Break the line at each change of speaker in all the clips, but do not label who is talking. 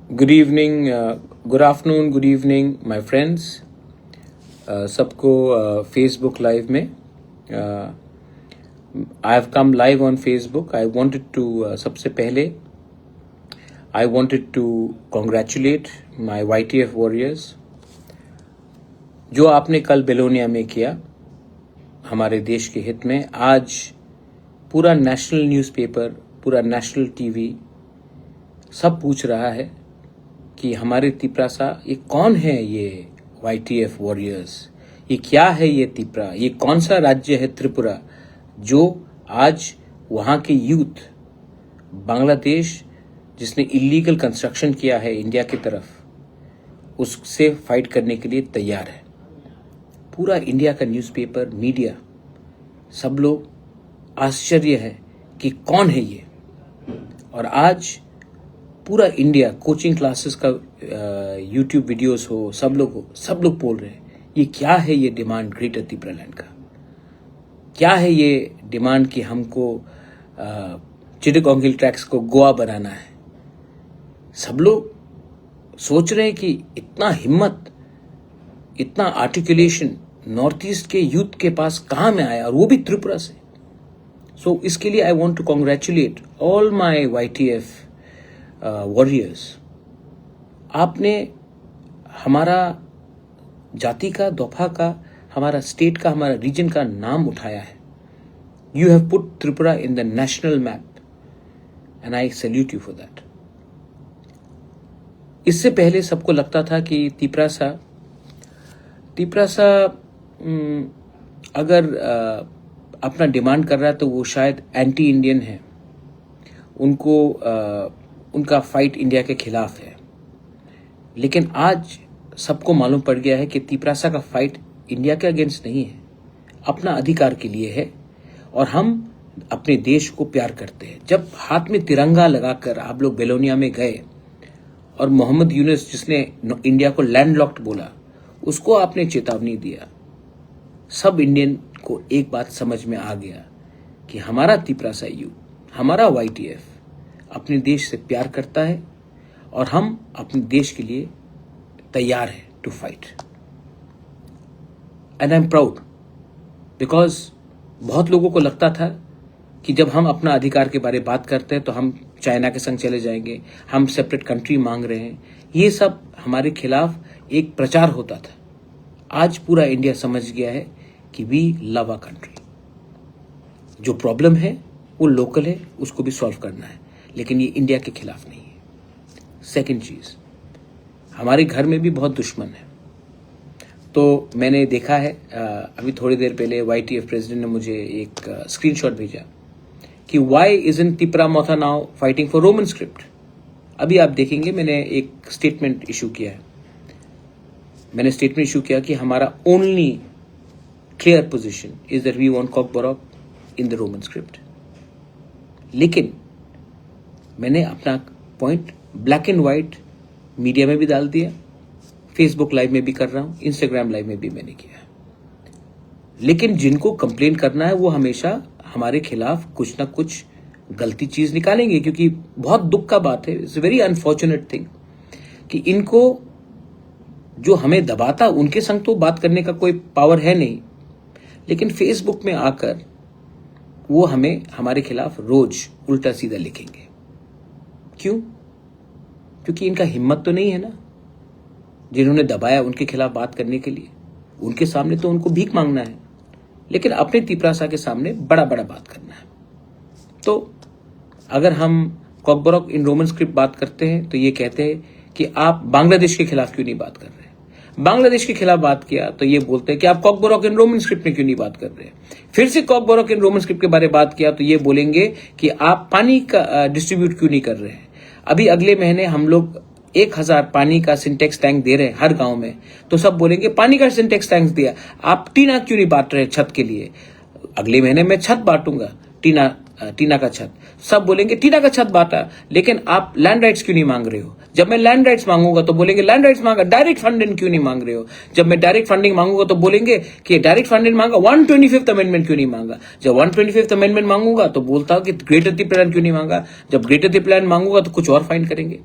Good evening, good afternoon, good evening my friends. सबको Facebook live में I have come live on Facebook. I wanted to सबसे पहले I wanted to congratulate my YTF warriors. जो आपने कल बेलोनिया में किया हमारे देश के हित में, आज पूरा नेशनल न्यूज़पेपर, पूरा नेशनल टीवी सब पूछ रहा है कि हमारे तिपरासा ये कौन है, ये YTF वॉरियर्स, ये क्या है, ये तिपरा, ये कौन सा राज्य है त्रिपुरा जो आज वहाँ के यूथ, बांग्लादेश जिसने इलीगल कंस्ट्रक्शन किया है इंडिया की तरफ, उससे फाइट करने के लिए तैयार है। पूरा इंडिया का न्यूज़पेपर, मीडिया, सब लोग आश्चर्य है कि कौन है ये। और आज पूरा इंडिया, कोचिंग क्लासेस का यूट्यूब वीडियोस हो, सब लोग बोल रहे हैं ये क्या है, ये डिमांड ग्रेटर त्रिपुरा लैंड का क्या है, ये डिमांड कि हमको चिटागोंग ट्रैक्स को गोवा बनाना है। सब लोग सोच रहे हैं कि इतना हिम्मत, इतना आर्टिकुलेशन नॉर्थ ईस्ट के यूथ के पास कहाँ में आया, और वो भी त्रिपुरा से। सो इसके लिए I want to congratulate all my YTF warriors. आपने हमारा जाति का, दफा का, हमारा स्टेट का, हमारा रीजन का नाम उठाया है। You have put Tripura in the national map and I salute you for that. इससे पहले सबको लगता था कि तिपरासा अगर अपना डिमांड कर रहा है तो वो शायद एंटी इंडियन है, उनका फाइट इंडिया के खिलाफ है। लेकिन आज सबको मालूम पड़ गया है कि तिपरासा का फाइट इंडिया के अगेंस्ट नहीं है, अपना अधिकार के लिए है। और हम अपने देश को प्यार करते हैं। जब हाथ में तिरंगा लगाकर आप लोग बेलोनिया में गए और मोहम्मद यूनुस जिसने इंडिया को लैंडलॉक्ड बोला, उसको आपने चेतावनी दिया, सब इंडियन को एक बात समझ में आ गया कि हमारा तिपरासा यूथ, हमारा YTF अपने देश से प्यार करता है और हम अपने देश के लिए तैयार हैं to fight. And I am proud because बहुत लोगों को लगता था कि जब हम अपना अधिकार के बारे में बात करते हैं तो हम चाइना के संग चले जाएंगे, हम सेपरेट कंट्री मांग रहे हैं, ये सब हमारे खिलाफ एक प्रचार होता था। आज पूरा इंडिया समझ गया है कि वी लव अ कंट्री। जो प्रॉब्लम है वो लोकल है, उसको भी सॉल्व करना है, लेकिन ये इंडिया के खिलाफ नहीं है। सेकंड चीज, हमारे घर में भी बहुत दुश्मन है। तो मैंने देखा है अभी थोड़ी देर पहले YTF प्रेसिडेंट ने मुझे एक स्क्रीनशॉट भेजा कि why isn't Tripura Motha now fighting for Roman script. अभी आप देखेंगे मैंने एक स्टेटमेंट इशू किया है। मैंने स्टेटमेंट इशू किया कि हमारा only clear position is that we want Kokborok in the Roman script. लेकिन मैंने अपना point black and white media में भी डाल दिया, फेसबुक लाइव में भी कर रहा हूं, इंस्टाग्राम लाइव में भी मैंने किया। लेकिन जिनको कंप्लेन करना है वो हमेशा हमारे खिलाफ कुछ ना कुछ गलती चीज निकालेंगे, क्योंकि बहुत दुख का बात है, इट्स वेरी अनफॉर्चुनेट थिंग कि इनको जो हमें दबाता, उनके संग तो बात करने का कोई पावर है नहीं, लेकिन फेसबुक में आकर वो हमें, हमारे खिलाफ रोज उल्टा सीधा लिखेंगे। क्यों? क्योंकि इनका हिम्मत तो नहीं है ना, जिन्होंने दबाया उनके खिलाफ बात करने के लिए। उनके सामने तो उनको भीख मांगना है, लेकिन अपने तिपरासा के सामने बड़ा बड़ा बात करना है। तो अगर हम कॉकबोरॉक इन रोमन स्क्रिप्ट बात करते हैं तो ये कहते हैं कि आप बांग्लादेश के खिलाफ क्यों नहीं बात कर रहे। बांग्लादेश के खिलाफ बात किया तो ये बोलते हैं कि आप कॉकबोरॉक इन रोमन स्क्रिप्ट में क्यों नहीं बात कर रहे। फिर से कॉकबोरॉक इन रोमन स्क्रिप्ट के बारे में बात किया तो ये बोलेंगे कि आप पानी का डिस्ट्रीब्यूट क्यों नहीं कर रहे हैं। अभी अगले महीने हम लोग 1000 पानी का सिंटेक्स टैंक दे रहे हैं हर गांव में, तो सब बोलेंगे पानी का सिंटेक्स टैंक दिया, आप टीना क्यों नहीं बांट रहे छत के लिए। अगले महीने मैं छत बांटूंगा, टीना का छत। सब बोलेंगे टीना का छत बांटा, लेकिन आप लैंड राइट्स क्यों नहीं मांग रहे हो। जब मैं लैंड राइट्स मांगूंगा तो बोलेंगे लैंड राइट्स मांगा, डायरेक्ट फंडिंग क्यों नहीं मांग रहे हो। जब मैं डायरेक्ट फंडिंग मांगूंगा तो बोलेंगे कि डायरेक्ट फंडिंग मांगा, 125th अमेंडमेंट क्यों नहीं मांगा। जब 125th अमेंडमेंट मांगूंगा तो बोलता हूं कि ग्रेटर त्रिपुरा क्यों नहीं मांगा। जब ग्रेटर त्रिपुरा मांगूंगा तो कुछ और फाइंड करेंगे।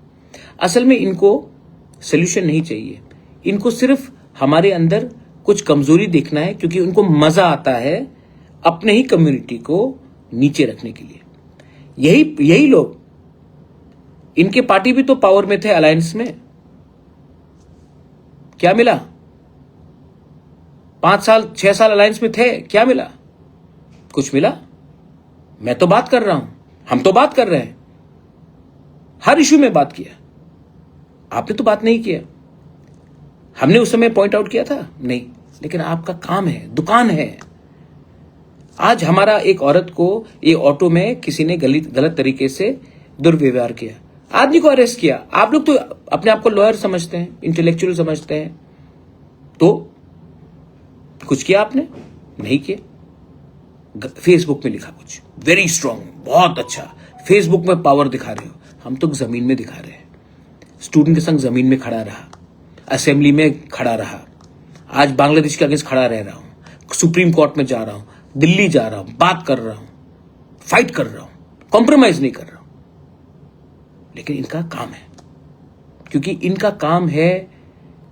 असल में इनको सोल्यूशन नहीं चाहिए, इनको सिर्फ हमारे अंदर कुछ कमजोरी देखना है, क्योंकि उनको मजा आता है अपने ही कम्युनिटी को नीचे रखने के लिए। यही लोग, इनके पार्टी भी तो पावर में थे अलायंस में, क्या मिला? 5 साल 6 साल अलायंस में थे, क्या मिला? कुछ मिला? मैं तो बात कर रहा हूं, हम तो बात कर रहे हैं, हर इश्यू में बात किया, आपने तो बात नहीं किया। हमने उस समय पॉइंट आउट किया था? नहीं, लेकिन आपका काम है, दुकान है। आज हमारा एक औरत को ये ऑटो में किसी ने गलत तरीके से दुर्व्यवहार किया, आदमी को अरेस्ट किया। आप लोग तो अपने आप को लॉयर समझते हैं, इंटेलेक्चुअल समझते हैं, तो कुछ किया आपने? नहीं किया। फेसबुक में लिखा कुछ वेरी स्ट्रांग, बहुत अच्छा, फेसबुक में पावर दिखा रहे हो, हम तो जमीन में दिखा रहे हैं। स्टूडेंट के संग जमीन में खड़ा रहा, असेंबली में खड़ा रहा, आज बांग्लादेश के अगेंस्ट खड़ा रह रहा हूं, सुप्रीम कोर्ट में जा रहा हूं, दिल्ली जा रहा हूं, बात कर रहा हूं, फाइट कर रहा हूं, कॉम्प्रोमाइज नहीं कर रहा हूं। लेकिन इनका काम है, क्योंकि इनका काम है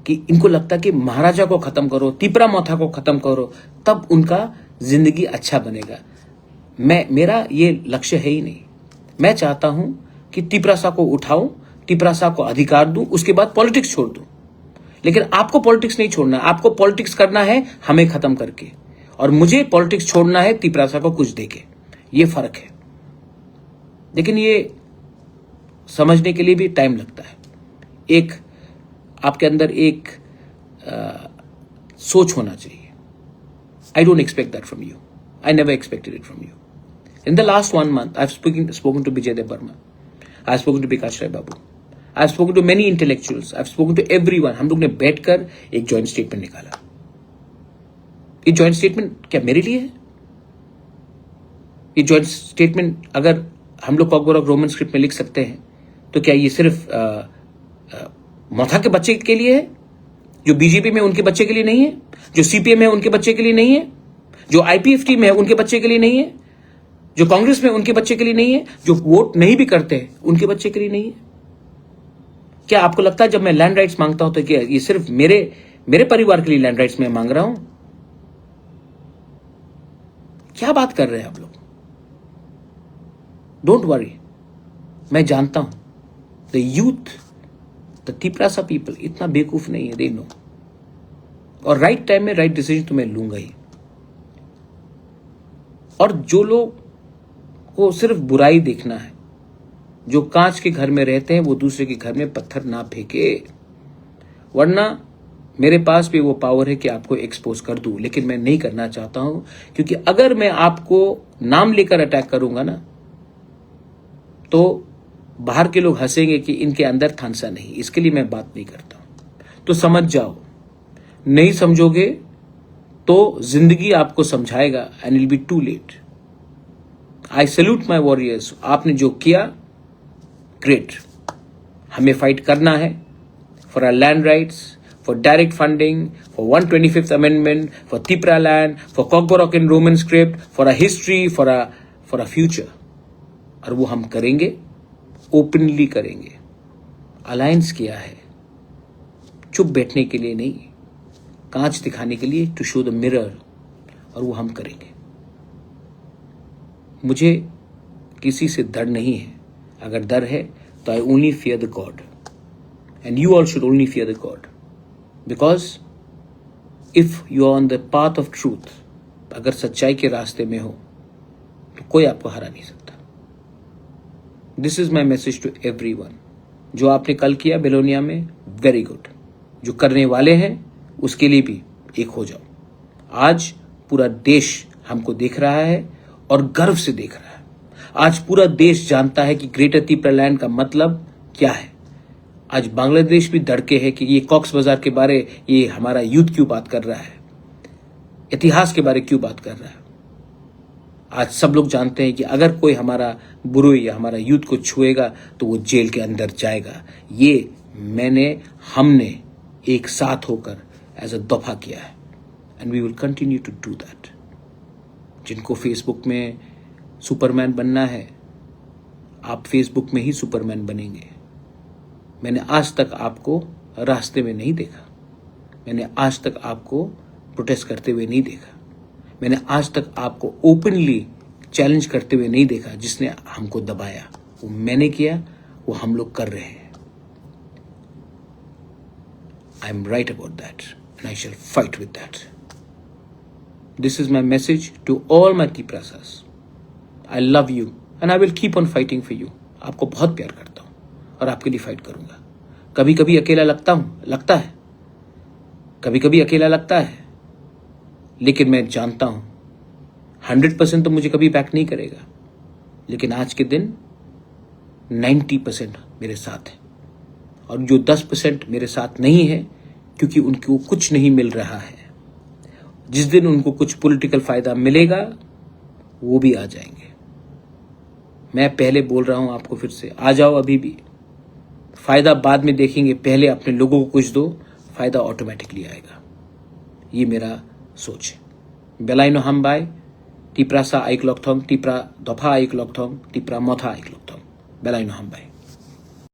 कि इनको लगता है कि महाराजा को खत्म करो, तिपरा मोथा को खत्म करो, तब उनका जिंदगी अच्छा बनेगा। मेरा ये लक्ष्य है ही नहीं। मैं चाहता हूं कि तिपरासा को उठाऊं, तिपरासा को अधिकार दूं, उसके बाद पॉलिटिक्स छोड़ दूं। लेकिन आपको पॉलिटिक्स नहीं छोड़ना, आपको पॉलिटिक्स करना है हमें खत्म करके, और मुझे पॉलिटिक्स छोड़ना है तिपरासा को कुछ देके। ये फर्क है, लेकिन ये समझने के लिए भी टाइम लगता है। एक आपके अंदर एक सोच होना चाहिए। I don't expect that from you, I never expected it from you. In the last 1 month I have spoken to Vijay Dev Verma, I have spoken to Vikas Rai Babu, I have spoken to many intellectuals, I have spoken to everyone. हम लोग ने बैठकर एक joint statement निकाला। ये joint statement क्या मेरे लिए है? ये जॉइंट स्टेटमेंट अगर हम लोग कॉकबोरॉक रोमन स्क्रिप्ट में लिख सकते हैं, तो क्या ये सिर्फ मोथा के बच्चे के लिए है? जो बीजेपी में उनके बच्चे के लिए नहीं है? जो सीपीएम है उनके बच्चे के लिए नहीं है? जो आईपीएफटी में है उनके बच्चे के लिए नहीं है? जो कांग्रेस में उनके बच्चे के लिए नहीं है? जो वोट नहीं भी करते हैं उनके बच्चे के लिए नहीं है? क्या आपको लगता है जब मैं लैंड राइट्स मांगता हूं तो क्या ये सिर्फ मेरे परिवार के लिए लैंड राइट्स में मांग रहा हूं? क्या बात कर रहे हैं आप लोग? डोंट वरी, मैं जानता हूं the youth, the Tiprasa people इतना बेवकूफ नहीं है, दे नो। और राइट टाइम में राइट डिसीजन तो मैं लूंगा ही। और जो लोग को सिर्फ बुराई देखना है, जो कांच के घर में रहते हैं, वो दूसरे के घर में पत्थर ना फेंके, वरना मेरे पास भी वो पावर है कि आपको एक्सपोज कर दूं। लेकिन मैं नहीं करना चाहता हूं, क्योंकि अगर मैं आपको नाम लेकर अटैक करूंगा ना, तो बाहर के लोग हंसेंगे कि इनके अंदर थानसा नहीं। इसके लिए मैं बात नहीं करता हूं। तो समझ जाओ, नहीं समझोगे तो जिंदगी आपको समझाएगा, and it will be too late. I salute my warriors. आपने जो किया, ग्रेट। हमें फाइट करना है for our land rights, for direct funding, for 125th amendment, for Tipra land, for Kokborok in Roman script, for a history, for a future. और वो हम करेंगे, ओपनली करेंगे। अलायंस किया है चुप बैठने के लिए नहीं, कांच दिखाने के लिए, टू शो द मिरर, और वो हम करेंगे। मुझे किसी से डर नहीं है। अगर डर है तो I only fear the God, and you all should only fear the God, because if you are on the path of truth, अगर सच्चाई के रास्ते में हो तो कोई आपको हरा नहीं सकता। This is my message to everyone. जो आपने कल किया बेलोनिया में, वेरी गुड। जो करने वाले हैं उसके लिए भी एक हो जाओ। आज पूरा देश हमको देख रहा है और गर्व से देख रहा है। आज पूरा देश जानता है कि ग्रेटर तिपरा लैंड का मतलब क्या है। आज बांग्लादेश भी डरके है कि ये कॉक्स बाजार के बारे ये हमारा यूथ क्यों बात कर रहा है, इतिहास के बारे क्यों बात कर रहा है। आज सब लोग जानते हैं कि अगर कोई हमारा बुरोई या हमारा यूथ को छुएगा तो वो जेल के अंदर जाएगा। ये हमने एक साथ होकर एज अ दफा किया है, and we will continue to do that. जिनको फेसबुक में सुपरमैन बनना है, आप फेसबुक में ही सुपरमैन बनेंगे। मैंने आज तक आपको रास्ते में नहीं देखा, मैंने आज तक आपको प्रोटेस्ट करते हुए नहीं देखा, मैंने आज तक आपको ओपनली चैलेंज करते हुए नहीं देखा। जिसने हमको दबाया वो मैंने किया, वो हम लोग कर रहे हैं। I am right about that and I shall fight with that. This is my message to all my Tiprasas. I love you and I will keep on fighting for you. आपको बहुत प्यार करता हूं और आपके लिए फाइट करूंगा। कभी कभी अकेला लगता है, कभी कभी अकेला लगता है, लेकिन मैं जानता हूं 100% तो मुझे कभी बैक नहीं करेगा, लेकिन आज के दिन 90% मेरे साथ है। और जो 10% मेरे साथ नहीं है क्योंकि उनको कुछ नहीं मिल रहा है, जिस दिन उनको कुछ पॉलिटिकल फायदा मिलेगा वो भी आ जाएंगे। मैं पहले बोल रहा हूं आपको फिर से, आ जाओ अभी भी, फायदा बाद में देखेंगे, पहले अपने लोगों को कुछ दो, फायदा ऑटोमेटिकली आएगा। ये मेरा सोच है। बेलाइनो हमबाई टिप्रासा आइक लॉकथोंग, टिप्रा दफा आइक लॉकथोंग, टिप्रा मथा आइक लॉकथोंग, बेलाइनो हमबाई।